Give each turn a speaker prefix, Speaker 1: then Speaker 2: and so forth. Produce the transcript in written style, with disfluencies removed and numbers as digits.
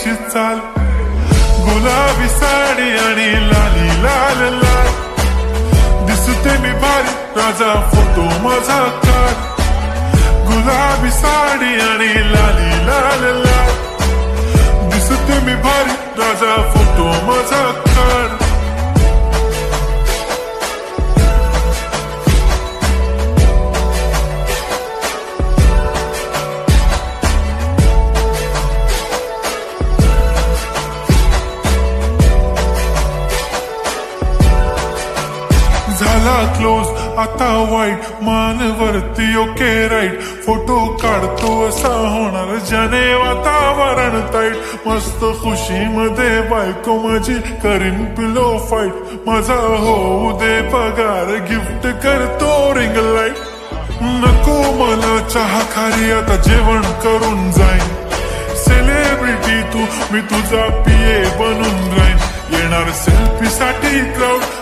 Speaker 1: अशी चाल, गुलाबी साडी आणि लाली लाल लाल, दिसते मी भारी राजा फोटो माझा काढ, गुलाबी साडी आणि लाली लाल लाल, दिसते मी भारी राजा फोटो माझा काढ. झाला क्लोज आता वाईट, मान वरती ओके राईट, फोटो काढतो असा होणार ज्याने वातावरण ताईट, मस्त खुशी मध्ये बायको माझी करीन पिलो फाईट, माझा होऊ दे पगार गिफ्ट करतो रिंग लाईट, नको मला चहा खारी आता जेवण करून जाईन, सेलिब्रिटी तू मी तुझा पिये बनून राहीन, येणार सेल्फी साठी क्राऊड